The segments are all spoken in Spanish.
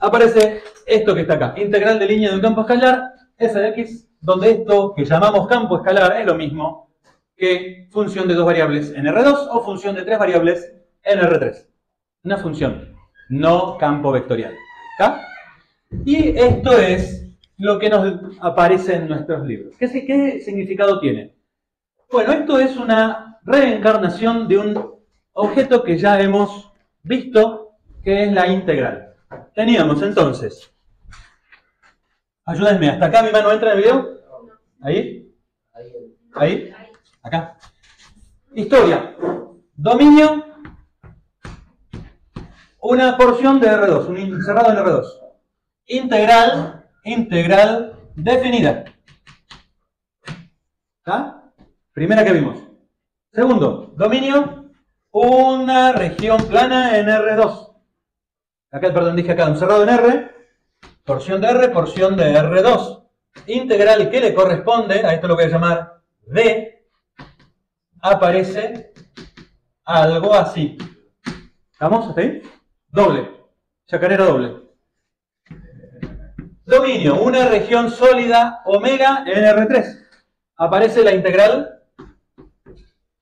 aparece esto que está acá. Integral de línea de un campo escalar, f de x, donde esto que llamamos campo escalar es lo mismo que función de dos variables en R2 o función de tres variables en R3. Una función, no campo vectorial. ¿Está? Y esto es lo que nos aparece en nuestros libros. ¿Qué significado tiene? Bueno, esto es una reencarnación de un objeto que ya hemos visto, que es la integral. Teníamos entonces, ayúdenme, ¿hasta acá mi mano entra en el video? ¿Ahí? ¿Ahí? Acá. Historia. Dominio. Una porción de R2, un encerrado en R2. Integral definida. ¿Está? Primera que vimos. Segundo, dominio, una región plana en R2. Acá, perdón, dije acá, encerrado en R, porción de R2. Integral que le corresponde, a esto lo voy a llamar D, aparece algo así. ¿Estamos hasta ahí? Doble, chacarera doble. Dominio, una región sólida omega en R3. Aparece la integral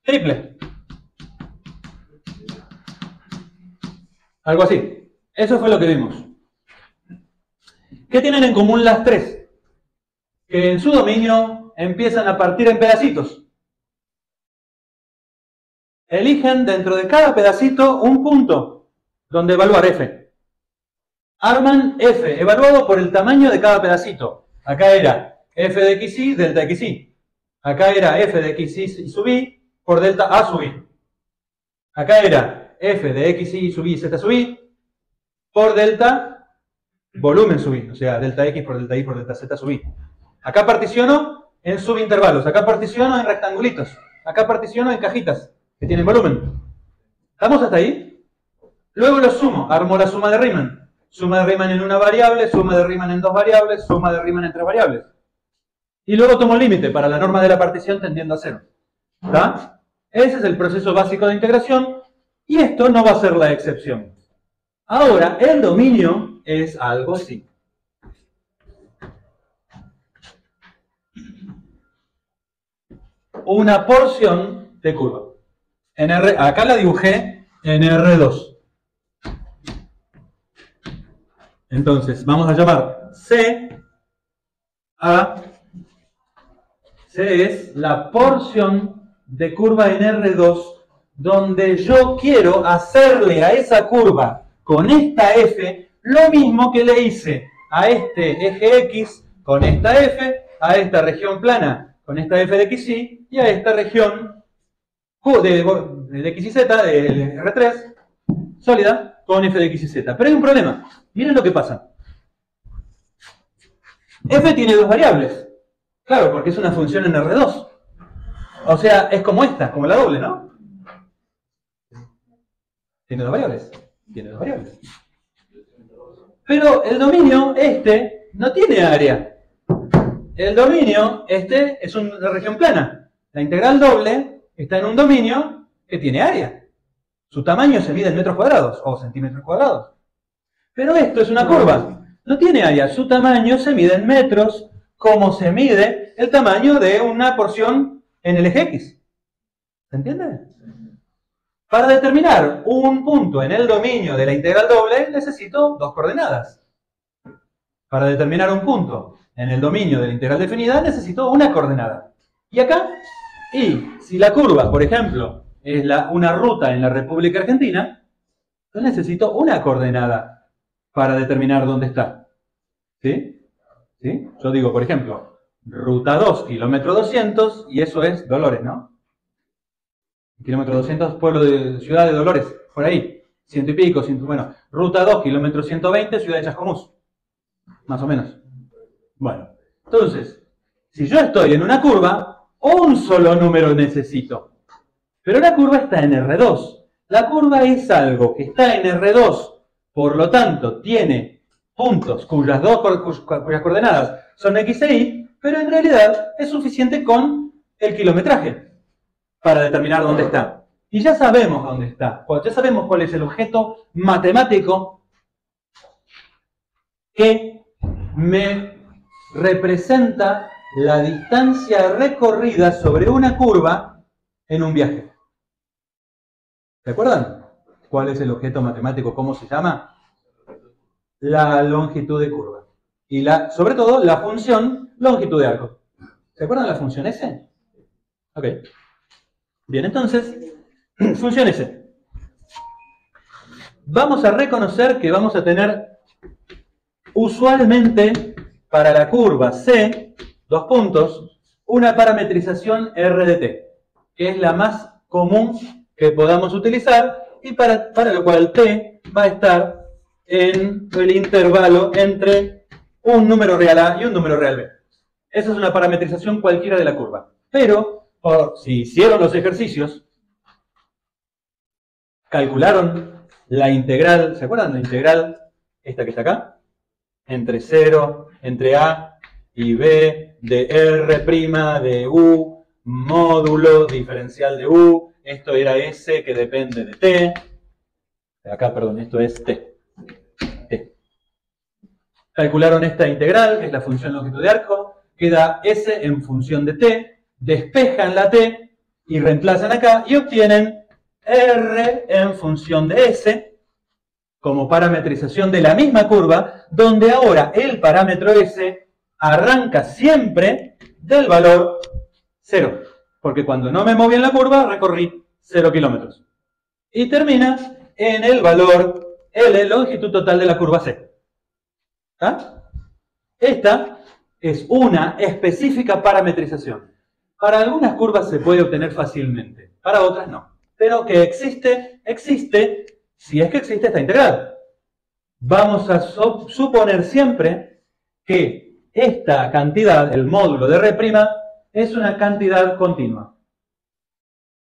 triple. Algo así. Eso fue lo que vimos. ¿Qué tienen en común las tres? Que en su dominio empiezan a partir en pedacitos. Eligen dentro de cada pedacito un punto donde evaluar f. Arman f, evaluado por el tamaño de cada pedacito. Acá era f de xy, delta xy. Acá era f de xy sub y por delta a sub y. Acá era f de xy sub y z sub y por delta volumen sub y. O sea, delta x por delta y por delta z sub y. Acá particiono en subintervalos. Acá particiono en rectangulitos. Acá particiono en cajitas que tienen volumen. ¿Estamos hasta ahí? Luego lo sumo. Armo la suma de Riemann. Suma de Riemann en una variable, suma de Riemann en dos variables, suma de Riemann en tres variables. Y luego tomo el límite para la norma de la partición tendiendo a cero. ¿Está? Ese es el proceso básico de integración y esto no va a ser la excepción. Ahora, el dominio es algo así. Una porción de curva. Acá la dibujé en R2. Entonces, vamos a llamar C es la porción de curva en R2 donde yo quiero hacerle a esa curva con esta F lo mismo que le hice a este eje X con esta F, a esta región plana con esta F de XY y a esta región de XYZ, de R3, sólida, con F de XYZ. Pero hay un problema. Miren lo que pasa. F tiene dos variables. Claro, porque es una función en R2. O sea, es como esta, como la doble, ¿no? Tiene dos variables. Tiene dos variables. Pero el dominio, no tiene área. El dominio, es una región plana. La integral doble está en un dominio que tiene área. Su tamaño se mide en metros cuadrados o centímetros cuadrados. Pero esto es una curva. No tiene área. Su tamaño se mide en metros, como se mide el tamaño de una porción en el eje X. ¿Se entiende? Para determinar un punto en el dominio de la integral doble, necesito dos coordenadas. Para determinar un punto en el dominio de la integral definida, necesito una coordenada. ¿Y acá? Y si la curva, por ejemplo, es una ruta en la República Argentina, yo necesito una coordenada para determinar dónde está. ¿Sí? ¿Sí? Yo digo, por ejemplo, ruta 2, kilómetro 200, y eso es Dolores, ¿no? Kilómetro 200, pueblo de ciudad de Dolores, por ahí. Ciento y pico, bueno. Ruta 2, kilómetro 120, ciudad de Chascomús. Más o menos. Bueno, entonces, si yo estoy en una curva, un solo número necesito. Pero la curva está en R2. La curva es algo que está en R2, por lo tanto, tiene puntos cuyas coordenadas son X e Y, pero en realidad es suficiente con el kilometraje para determinar dónde está. Y ya sabemos dónde está. Ya sabemos cuál es el objeto matemático que me representa la distancia recorrida sobre una curva en un viaje. ¿Se acuerdan? ¿Cuál es el objeto matemático? ¿Cómo se llama? La longitud de curva. Y sobre todo la función longitud de arco. ¿Se acuerdan de la función S? Ok. Bien, entonces, función S. Vamos a reconocer que vamos a tener usualmente para la curva C, dos puntos, una parametrización R de T, que es la más común que podamos utilizar y para lo cual T va a estar en el intervalo entre un número real A y un número real B. Esa es una parametrización cualquiera de la curva. Pero, si hicieron los ejercicios, calcularon la integral, ¿se acuerdan? La integral, esta que está acá, entre 0, entre A y B, de R' de U, módulo diferencial de U, esto era S que depende de T, acá, perdón, esto es T. Calcularon esta integral, que es la función longitud de arco, queda S en función de T, despejan la T y reemplazan acá y obtienen R en función de S como parametrización de la misma curva, donde ahora el parámetro S arranca siempre del valor 0, porque cuando no me moví en la curva recorrí 0 kilómetros. Y termina en el valor L, longitud total de la curva C. ¿Ah? Esta es una específica parametrización. Para algunas curvas se puede obtener fácilmente, para otras no. Pero que existe, existe, si es que existe esta integral. Vamos a suponer siempre que esta cantidad, el módulo de R', es una cantidad continua.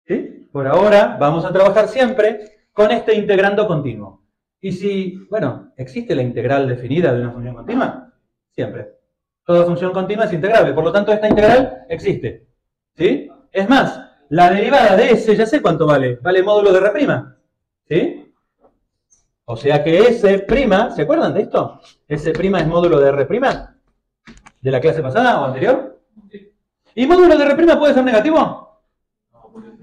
¿Sí? Por ahora vamos a trabajar siempre con este integrando continuo. Y si, bueno, ¿existe la integral definida de una función continua? Siempre. Toda función continua es integrable, por lo tanto esta integral existe. ¿Sí? Es más, la derivada de S, ya sé cuánto vale. Vale módulo de R'. ¿Sí? O sea que S', ¿se acuerdan de esto? S' es módulo de R', de la clase pasada o anterior. ¿Y módulo de R' puede ser negativo?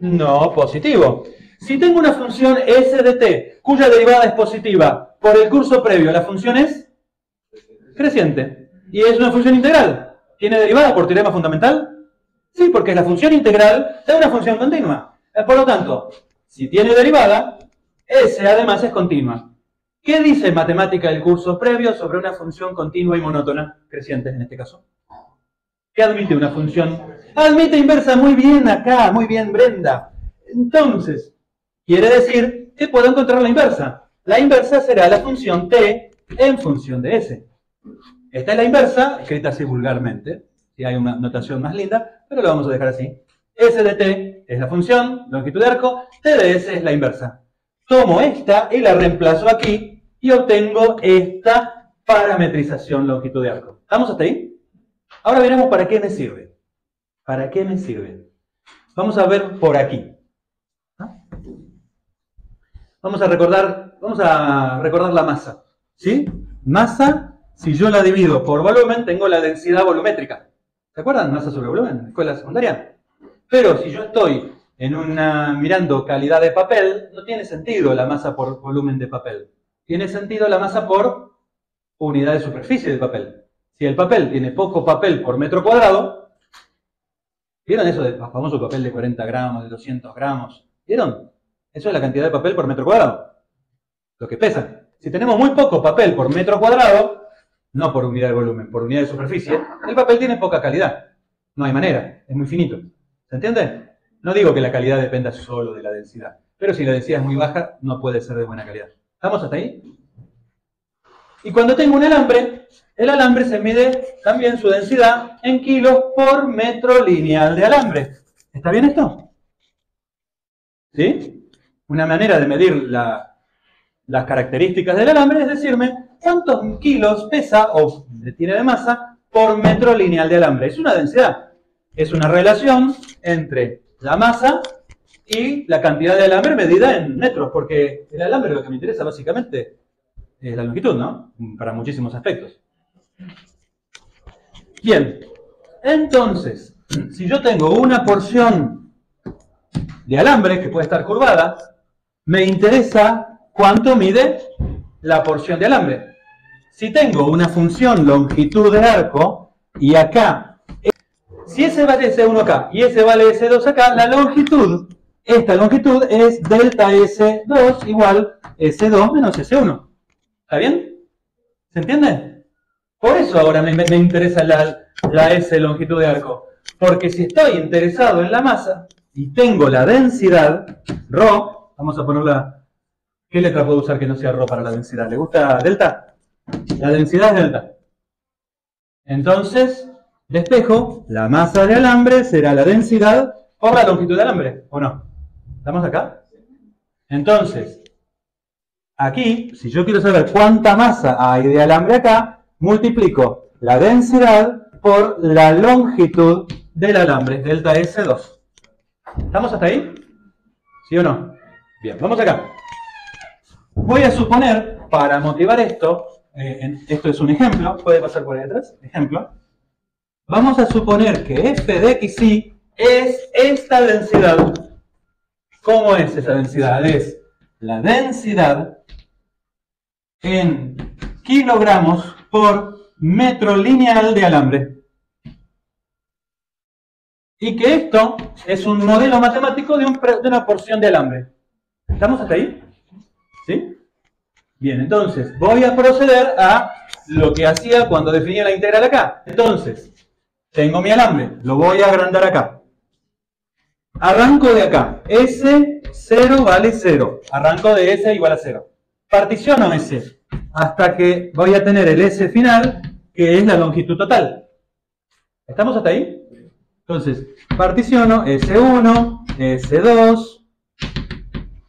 No, positivo. Si tengo una función S de t, cuya derivada es positiva, por el curso previo, la función es creciente. Y es una función integral. ¿Tiene derivada por teorema fundamental? Sí, porque es la función integral de una función continua. Por lo tanto, si tiene derivada, S además es continua. ¿Qué dice matemática del curso previo sobre una función continua y monótona? Creciente en este caso. ¿Qué admite una función? Admite inversa. Muy bien acá, muy bien Brenda. Entonces, quiere decir que puedo encontrar la inversa. La inversa será la función t en función de S. Esta es la inversa, escrita así vulgarmente. Si hay una notación más linda, pero lo vamos a dejar así. S de t es la función, longitud de arco, t de S es la inversa. Tomo esta y la reemplazo aquí y obtengo esta parametrización longitud de arco. ¿Estamos hasta ahí? Ahora veremos para qué me sirve. ¿Para qué me sirve? Vamos a ver por aquí. Vamos a recordar la masa. ¿Sí? Masa, si yo la divido por volumen, tengo la densidad volumétrica. ¿Se acuerdan? Masa sobre volumen, escuela secundaria. Pero si yo estoy mirando calidad de papel, no tiene sentido la masa por volumen de papel. Tiene sentido la masa por unidad de superficie de papel. Si el papel tiene poco papel por metro cuadrado, ¿vieron eso del famoso papel de 40 gramos, de 200 gramos? ¿Vieron? Eso es la cantidad de papel por metro cuadrado. Lo que pesa. Si tenemos muy poco papel por metro cuadrado, no por unidad de volumen, por unidad de superficie, el papel tiene poca calidad. No hay manera, es muy finito. ¿Se entiende? No digo que la calidad dependa solo de la densidad, pero si la densidad es muy baja, no puede ser de buena calidad. ¿Estamos hasta ahí? Y cuando tengo un alambre, el alambre se mide también su densidad en kilos por metro lineal de alambre. ¿Está bien esto? ¿Sí? Una manera de medir las características del alambre es decirme cuántos kilos pesa o tiene de masa por metro lineal de alambre. Es una densidad. Es una relación entre la masa y la cantidad de alambre medida en metros, porque el alambre lo que me interesa básicamente es la longitud, ¿no? Para muchísimos aspectos. Bien, entonces, si yo tengo una porción de alambre que puede estar curvada, me interesa cuánto mide la porción de alambre. Si tengo una función longitud de arco, y acá, si ese vale S1 acá y ese vale S2 acá, la longitud, esta longitud es delta S2 igual S2 menos S1. ¿Está bien? ¿Se entiende? Por eso ahora me interesa la S longitud de arco. Porque si estoy interesado en la masa y tengo la densidad, ρ, vamos a ponerla, ¿qué letra puedo usar que no sea ρ para la densidad? ¿Le gusta delta? La densidad es delta. Entonces, despejo, la masa de alambre será la densidad por la longitud de alambre, ¿o no? ¿Estamos acá? Entonces, aquí, si yo quiero saber cuánta masa hay de alambre acá, multiplico la densidad por la longitud del alambre, delta S2. ¿Estamos hasta ahí? ¿Sí o no? Bien, vamos acá. Voy a suponer, para motivar esto, esto es un ejemplo, puede pasar por ahí atrás, ejemplo. Vamos a suponer que f de xy es esta densidad. ¿Cómo es esa densidad? Es la densidad en kilogramos por metro lineal de alambre. Y que esto es un modelo matemático de una porción de alambre. ¿Estamos hasta ahí? ¿Sí? Bien, entonces voy a proceder a lo que hacía cuando definía la integral acá. Entonces, tengo mi alambre, lo voy a agrandar acá. Arranco de acá. S0 vale 0. Arranco de S igual a 0. Particiono S hasta que voy a tener el S final, que es la longitud total. ¿Estamos hasta ahí? Entonces, particiono S1, S2,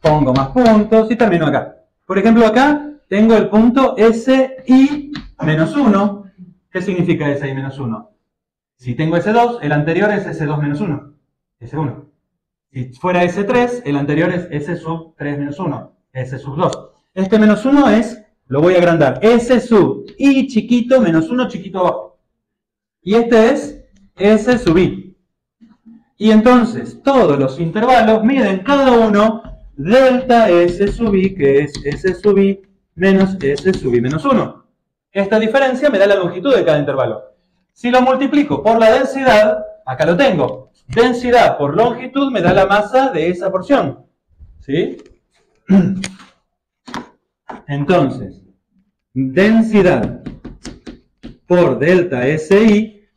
pongo más puntos y termino acá. Por ejemplo, acá tengo el punto SI menos 1. ¿Qué significa SI menos 1? Si tengo S2, el anterior es S2 menos 1. S1. Si fuera S3, el anterior es S sub 3 menos 1. S sub 2. Este menos 1 es, lo voy a agrandar, S sub I chiquito menos 1 chiquito abajo. Y este es S sub I. Y entonces, todos los intervalos miden cada uno delta S sub I, que es S sub I menos S sub I menos 1. Esta diferencia me da la longitud de cada intervalo. Si lo multiplico por la densidad, acá lo tengo. Densidad por longitud me da la masa de esa porción. ¿Sí? Entonces, densidad por delta SI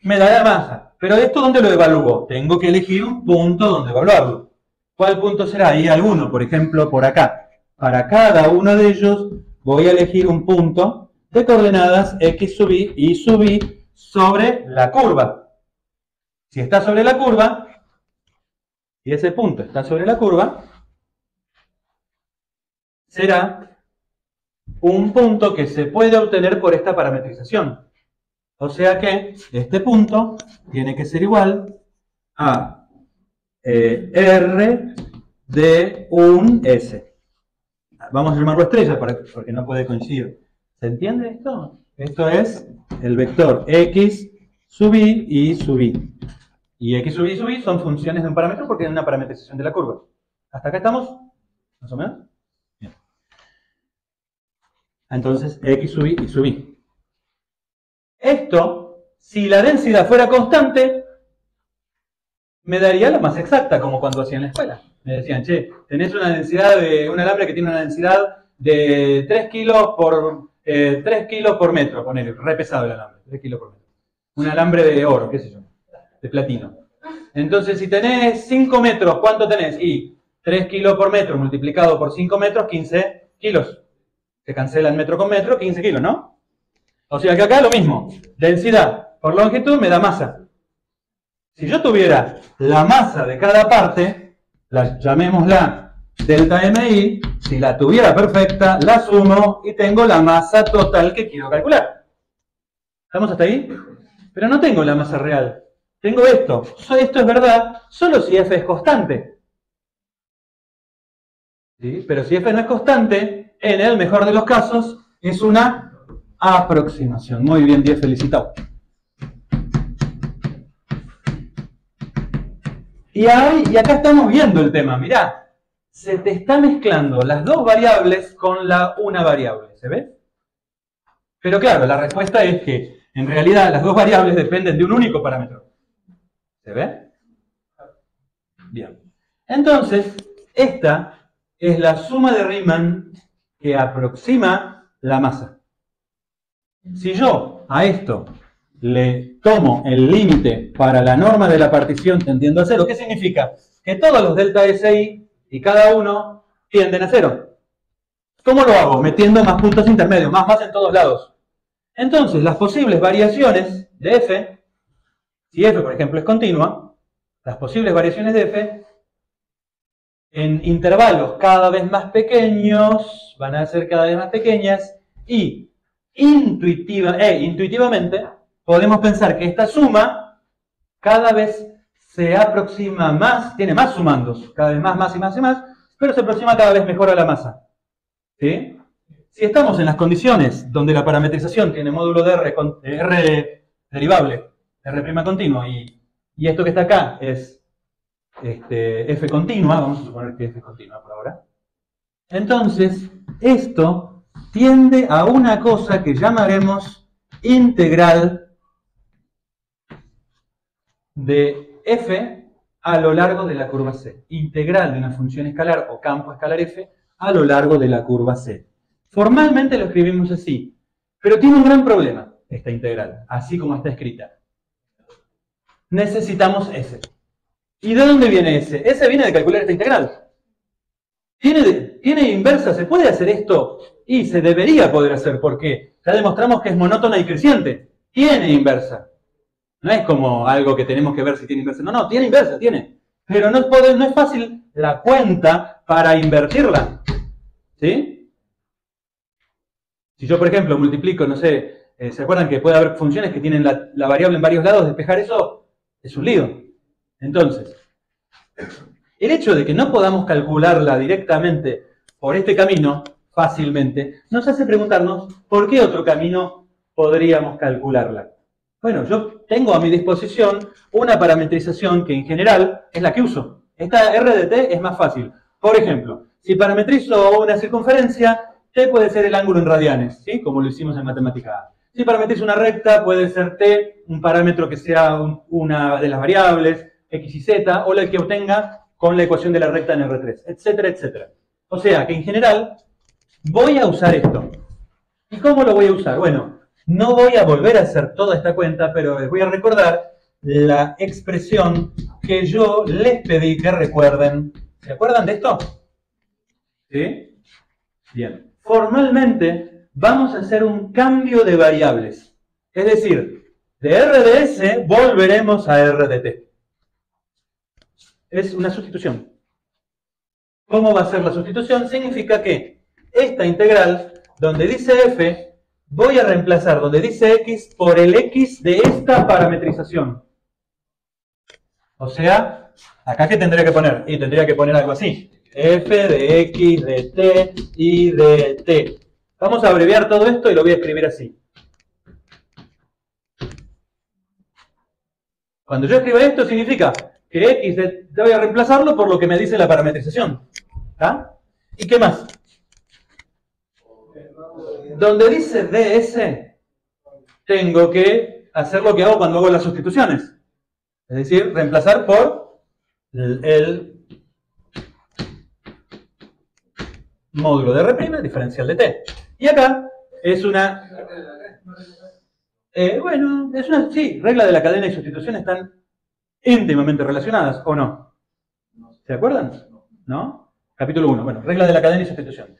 me da la masa. Pero esto, ¿dónde lo evalúo? Tengo que elegir un punto donde evaluarlo. ¿Cuál punto será? Ahí alguno, por ejemplo, por acá. Para cada uno de ellos voy a elegir un punto de coordenadas x sub i y sub i sobre la curva. Si está sobre la curva, y ese punto está sobre la curva, será un punto que se puede obtener por esta parametrización. O sea que este punto tiene que ser igual a R de un S. Vamos a llamarlo estrella porque no puede coincidir. ¿Se entiende esto? Esto es el vector X sub I y sub I. Y X sub I y sub I son funciones de un parámetro porque es una parametrización de la curva. ¿Hasta acá estamos? ¿Más o menos? Bien. Entonces, X sub I y sub I. Esto, si la densidad fuera constante, me daría la más exacta, como cuando hacía en la escuela. Me decían, che, tenés una densidad de un alambre que tiene una densidad de 3 kilos por metro, ponele, re pesado el alambre, 3 kilos por metro. Un alambre de oro, qué sé yo, de platino. Entonces, si tenés 5 metros, ¿cuánto tenés? Y 3 kilos por metro multiplicado por 5 metros, 15 kilos. Se cancela el metro con metro, 15 kilos, ¿no? O sea que acá lo mismo. Densidad por longitud me da masa. Si yo tuviera la masa de cada parte, llamémosla delta MI, si la tuviera perfecta, la sumo y tengo la masa total que quiero calcular. ¿Estamos hasta ahí? Pero no tengo la masa real. Tengo esto. Esto es verdad solo si F es constante. ¿Sí? Pero si f no es constante, en el mejor de los casos, es una aproximación. Muy bien, 10 felicitado. Y acá estamos viendo el tema, mirá, se te está mezclando las dos variables con la una variable, ¿se ve? Pero claro, la respuesta es que en realidad las dos variables dependen de un único parámetro. ¿Se ve? Bien. Entonces, esta es la suma de Riemann que aproxima la masa. Si yo a esto le tomo el límite para la norma de la partición tendiendo a cero, ¿qué significa? Que todos los delta SI y cada uno tienden a cero. ¿Cómo lo hago? Metiendo más puntos intermedios, más en todos lados. Entonces, las posibles variaciones de f, si f, por ejemplo, es continua, las posibles variaciones de f en intervalos cada vez más pequeños van a ser cada vez más pequeñas y intuitivamente podemos pensar que esta suma cada vez se aproxima más, tiene más sumandos, cada vez más y más, pero se aproxima cada vez mejor a la masa. ¿Sí? Si estamos en las condiciones donde la parametrización tiene módulo de R derivable, R' continuo, y esto que está acá es f continua, vamos a suponer que f es continua por ahora, entonces esto tiende a una cosa que llamaremos integral de f a lo largo de la curva C. Integral de una función escalar o campo escalar f a lo largo de la curva C. Formalmente lo escribimos así, pero tiene un gran problema esta integral, así como está escrita. Necesitamos S. ¿Y de dónde viene S? S viene de calcular esta integral. ¿Tiene inversa? ¿Se puede hacer esto? Y se debería poder hacer, porque ya demostramos que es monótona y creciente. Tiene inversa. No es como algo que tenemos que ver si tiene inversa. No, tiene inversa, tiene. Pero no es fácil la cuenta para invertirla. ¿Sí? Si yo, por ejemplo, multiplico, no sé, ¿se acuerdan que puede haber funciones que tienen la variable en varios lados? Despejar eso es un lío. Entonces, el hecho de que no podamos calcularla directamente por este camino, fácilmente, nos hace preguntarnos por qué otro camino podríamos calcularla. Bueno, yo tengo a mi disposición una parametrización que en general es la que uso. Esta R de t es más fácil. Por ejemplo, si parametrizo una circunferencia, t puede ser el ángulo en radianes, ¿sí? Como lo hicimos en matemática A. Si parametrizo una recta, puede ser t un parámetro que sea una de las variables, x y z, o la que obtenga con la ecuación de la recta en R3, etcétera, etcétera. O sea que en general voy a usar esto. ¿Y cómo lo voy a usar? Bueno, no voy a volver a hacer toda esta cuenta, pero les voy a recordar la expresión que yo les pedí que recuerden. ¿Se acuerdan de esto? ¿Sí? Bien. Formalmente vamos a hacer un cambio de variables. Es decir, de R de S volveremos a R de T. Es una sustitución. ¿Cómo va a ser la sustitución? Significa que esta integral, donde dice f, voy a reemplazar donde dice x por el x de esta parametrización. O sea, ¿acá qué tendría que poner? Y tendría que poner algo así. F de x de t y de t. Vamos a abreviar todo esto y lo voy a escribir así. Cuando yo escriba esto significa que x voy a reemplazarlo por lo que me dice la parametrización. ¿Ah? ¿Y qué más? Donde dice ds, tengo que hacer lo que hago cuando hago las sustituciones. Es decir, reemplazar por el módulo de R' diferencial de t. Y acá es una... bueno, es una... Sí, regla de la cadena y sustitución están íntimamente relacionadas, ¿o no? ¿Se acuerdan? ¿No? Capítulo 1. Bueno, regla de la cadena y sustitución.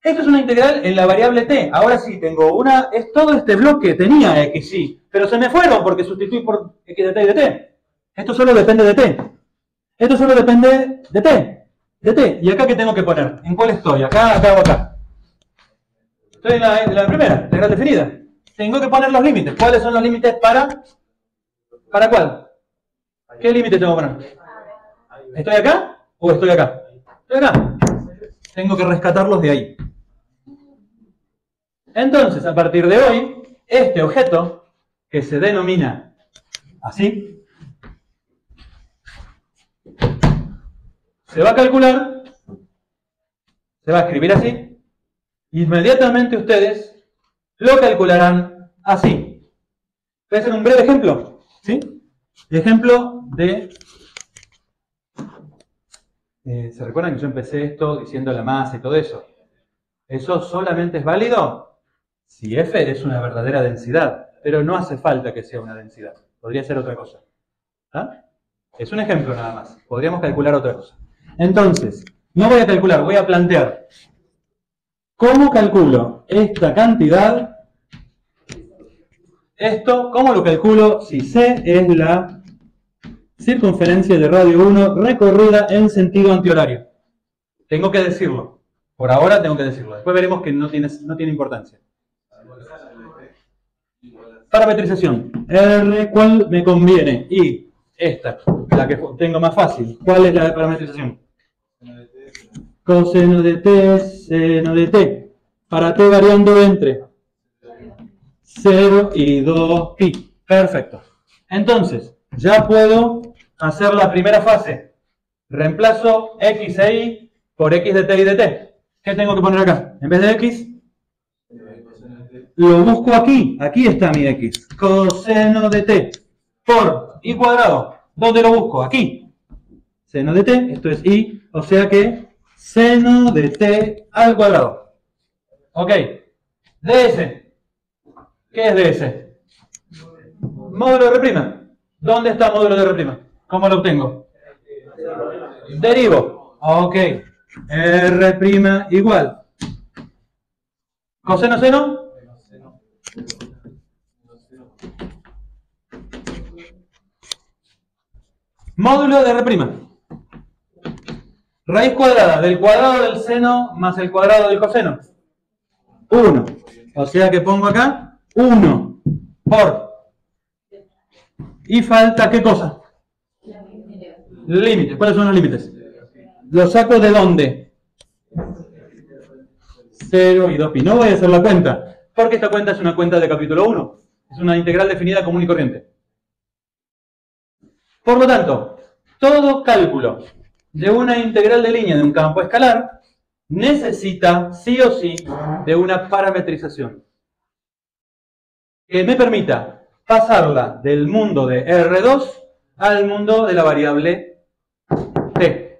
Esto es una integral en la variable t. Ahora sí, tengo una... todo este bloque tenía x, y, pero se me fueron porque sustituí por x de t y de t. Esto solo depende de t. Esto solo depende de t. De t. ¿Y acá qué tengo que poner? ¿En cuál estoy? ¿Acá, acá o acá? Estoy en la primera, integral definida. Tengo que poner los límites. ¿Cuáles son los límites para? ¿Para cuál? ¿Qué límite tengo que poner? ¿Estoy acá o estoy acá? Estoy acá. tengo que rescatarlos de ahí. Entonces, a partir de hoy, este objeto, que se denomina así, se va a calcular, se va a escribir así, inmediatamente ustedes lo calcularán así. Voy a hacer un breve ejemplo, ¿sí? Ejemplo de... ¿se recuerdan que yo empecé esto diciendo la masa y todo eso? ¿Eso solamente es válido si F es una verdadera densidad? Pero no hace falta que sea una densidad. Podría ser otra cosa. ¿Ah? Es un ejemplo nada más. Podríamos calcular otra cosa. Entonces, no voy a calcular, voy a plantear. ¿Cómo calculo esta cantidad? Esto, ¿cómo lo calculo si C es la circunferencia de radio 1 recorrida en sentido antihorario? Tengo que decirlo. Por ahora tengo que decirlo. Después veremos que no tiene importancia. Parametrización. R, ¿cuál me conviene? Y esta, la que tengo más fácil. ¿Cuál es la de parametrización? Coseno de t, seno de t. Para t variando entre 0 y 2pi. Perfecto. Entonces, ya puedo hacer la primera fase. Reemplazo x e y por x de t y de t. ¿Qué tengo que poner acá? En vez de x, lo busco aquí. Aquí está mi x. Coseno de t por y cuadrado. ¿Dónde lo busco? Aquí. Seno de t, esto es y, o sea que seno de t al cuadrado. Ok. ds. ¿Qué es ds? Módulo de R'. ¿Dónde está módulo de R'? ¿Cómo lo obtengo? Derivo. Ok. R' igual. Coseno seno. Módulo de R'. Raíz cuadrada del cuadrado del seno más el cuadrado del coseno. 1. O sea que pongo acá 1 por. Y falta, ¿qué cosa? Límites. ¿Cuáles son los límites? ¿Los saco de dónde? 0 y 2pi. No voy a hacer la cuenta, porque esta cuenta es una cuenta de capítulo 1. Es una integral definida común y corriente. Por lo tanto, todo cálculo de una integral de línea de un campo escalar necesita, sí o sí, de una parametrización que me permita pasarla del mundo de R2 al mundo de la variable t.